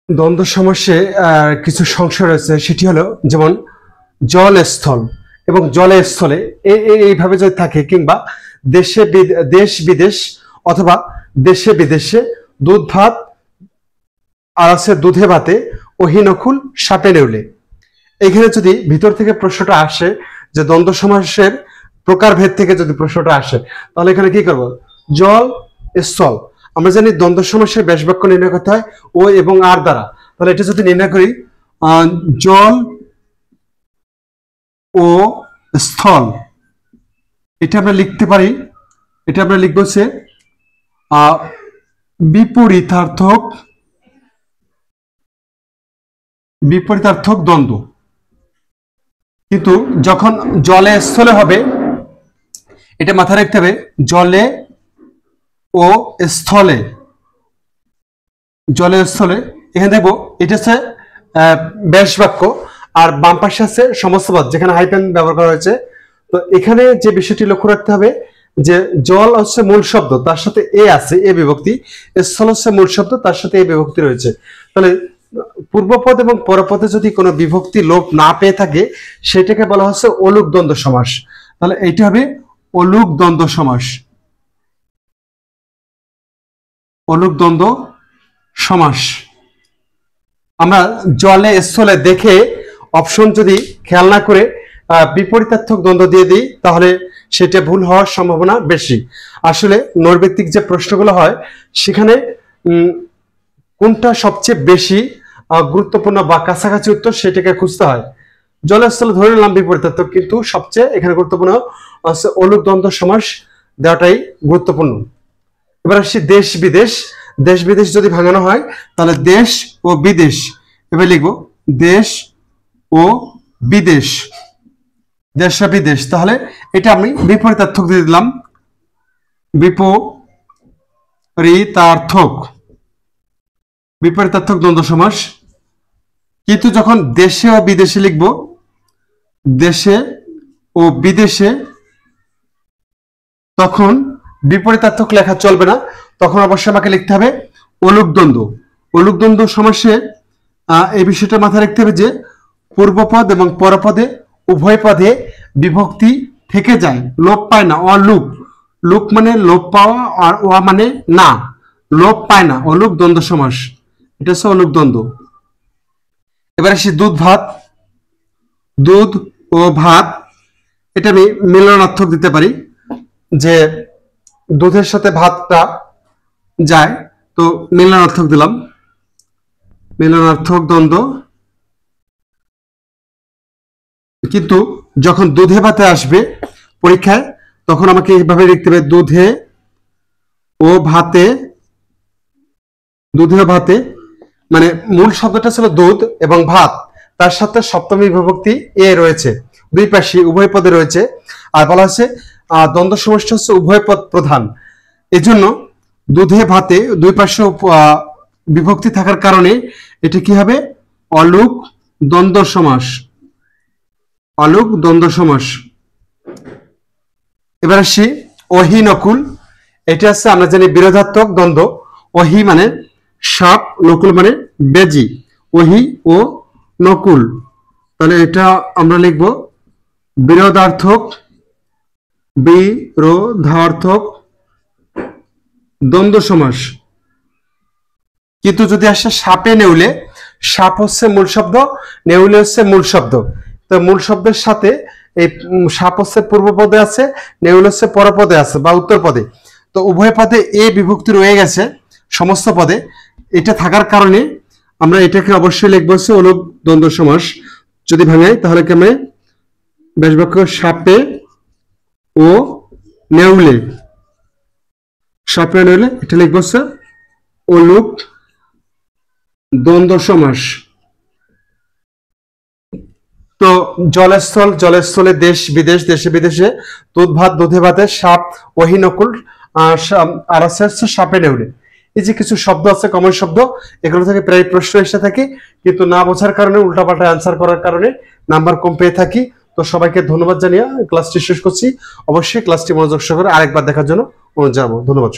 দ্বন্দ্ব সমাসে কিছু সংশয় রয়েছে, সেটি হলো যেমন জল স্থল এবং জলে স্থলে এইভাবে যদি থাকে, কিংবা দেশ বিদেশ অথবা দেশে বিদেশে, দুধ ভাত আর আছে দুধে ভাতে, অহিনকুল সাপে নেউলে। এখানে যদি ভিতর থেকে প্রশ্নটা আসে যে দ্বন্দ্ব সমাসের প্রকারভেদ থেকে যদি প্রশ্নটা আসে, তাহলে এখানে কি করব? জল স্থল। আমরা জানি দ্বন্দ্ব সমাসের ব্যাস বাক্য নির্ণয় করতে হয় ও এবং আর দ্বারা। তাহলে এটা যদি নির্ণয় করি, জল ও স্থল, এটা আমরা লিখতে পারি, এটা আমরা লিখবো হচ্ছে বিপরীতার্থক দ্বন্দ্ব। কিন্তু যখন জলে স্থলে হবে, এটা মাথায় রাখতে হবে, জলে ও স্থলে, জলে স্থলে। এখানে দেখবো এটা হচ্ছে ব্যাস বাক্য, আর বাম পাশে আছে সমস্ত পদ যেখানে হাইফেন ব্যবহার করা হয়েছে। তো এখানে যে বিষয়টি লক্ষ্য রাখতে হবে যে জল হচ্ছে মূল শব্দ, তার সাথে এ আছে, এ বিভক্তি। স্থল হচ্ছে মূল শব্দ, তার সাথে এ বিভক্তি রয়েছে। তাহলে পূর্বপদ এবং পরপদে যদি কোনো বিভক্তি লোপ না পেয়ে থাকে, সেটাকে বলা হচ্ছে অলুক দ্বন্দ্ব সমাস। তাহলে এইটা হবে অলুক দ্বন্দ্ব সমাস, অলুক দ্বন্দ্ব সমাস। আমরা জলে স্থলে দেখে অপশন যদি খেয়াল না করে বিপরীতার্থক দ্বন্দ্ব দিয়ে দিই, তাহলে সেটা ভুল হওয়ার সম্ভাবনা বেশি। আসলে নৈর্ব্যক্তিক যে প্রশ্নগুলো হয়, সেখানে কোনটা সবচেয়ে বেশি গুরুত্বপূর্ণ বা কাছাকাছি উত্তর, সেটাকে খুঁজতে হয়। জলের স্থলে ধরে নিলাম বিপরীতার্থক, কিন্তু সবচেয়ে এখানে গুরুত্বপূর্ণ হচ্ছে অলুক দ্বন্দ্ব সমাস দেওয়াটাই গুরুত্বপূর্ণ। এবার আসছি দেশ বিদেশ। দেশ বিদেশ যদি ভাঙানো হয়, তাহলে দেশ ও বিদেশ, এবার লিখবো দেশ ও বিদেশ, দেশ ও বিদেশ। তাহলে এটা আমি বিপরীতার্থক দিয়ে দিলাম, বিপরীতার্থক, বিপরীতার্থক দ্বন্দ্ব সমাস। কিন্তু যখন দেশে ও বিদেশে লিখবো, দেশে ও বিদেশে, তখন বিপরীতার্থক লেখা চলবে না, তখন অবশ্যই আমাকে লিখতে হবে অলুক দ্বন্দ্ব। অলুক দ্বন্দ্ব সমাসে এই বিষয়টা মাথায় রাখতে হবে যে পূর্বপদ এবং পরপদে উভয় পদে বিভক্তি থেকে যায়, লোপ পায় না। অলুক, লুক মানে লোপ পাওয়া, আর ওয়া মানে না, লোপ পায় না, অলুক দ্বন্দ্ব সমাস। এটা হচ্ছে অলুক দ্বন্দ্ব। এবার আসি দুধ ভাত। দুধ ও ভাত, এটা আমি মিলনার্থক দিতে পারি, যে দুধের সাথে ভাতটা যায়, তো মিলনার্থক দিলাম, মিলনার্থক দ্বন্দ্ব। কিন্তু যখন দুধে ভাতে আসবে পরীক্ষায়, তখন আমাকে এইভাবে লিখতে হবে দুধে ও ভাতে, দুধে ও ভাতে, মানে মূল শব্দটা ছিল দুধ এবং ভাত, তার সাথে সপ্তমী বিভক্তি এ রয়েছে, দুই পাশে উভয় পদে রয়েছে। আর বলা হচ্ছে দ্বন্দ্ব সমষ্টি হচ্ছে উভয় পদ প্রধান, এজন্য দুধে ভাতে দুই পাশে বিভক্তি থাকার কারণে এটা কি হবে? অলুক দ্বন্দ্ব সমাস, অলুক দ্বন্দ্ব সমাস। এবার আসি অহি নকুল। এটা হচ্ছে আমরা জানি বিরোধাত্মক দ্বন্দ্ব। অহি মানে সাপ, নকুল মানে বেজি, অহি ও নকুল। তাহলে এটা আমরা লিখব বিরোধার্থক, বিরোধার্থক দ্বন্দ্ব সমাস। কিন্তু যদি আসে সাপে নেউলে, সাপ হচ্ছে মূল শব্দ, নেউলে হচ্ছে মূল শব্দ। তো মূল শব্দের সাথে এই সাপ হচ্ছে পূর্ব পদে আছে, নেউল হচ্ছে পরপদে আছে বা উত্তর পদে। তো উভয় পদে এ বিভক্তি রয়ে গেছে সমস্ত পদে, এটা থাকার কারণে আমরা এটাকে অবশ্যই লিখবো হচ্ছে অলুক দ্বন্দ্ব সমাস। যদি ভাঙাই তাহলে কেমন? ব্যাস বাক্য সাপে ও নেউলে, সাপে নেউলে, এটা লিখবো হচ্ছে অলুক দ্বন্দ্ব সমাস। তো জলস্থল, জলস্থলে, দেশ বিদেশ, দেশে বিদেশে, দুধ ভাত, দুধে ভাতে, সাপ, অহিনকুল, আর আছে সাপে নেউলে। এই যে কিছু শব্দ আছে, কমন শব্দ, এগুলো থেকে প্রায় প্রশ্ন এসে থাকে, কিন্তু না বোঝার কারণে, উল্টাপাল্টা অ্যান্সার করার কারণে নাম্বার কম পেয়ে থাকি। তো সবাইকে ধন্যবাদ জানিয়ে ক্লাসটি শেষ করছি। অবশ্যই ক্লাসটি মনোযোগ সহকারে আরেকবার দেখার জন্য অনুরোধ জানাবো। ধন্যবাদ।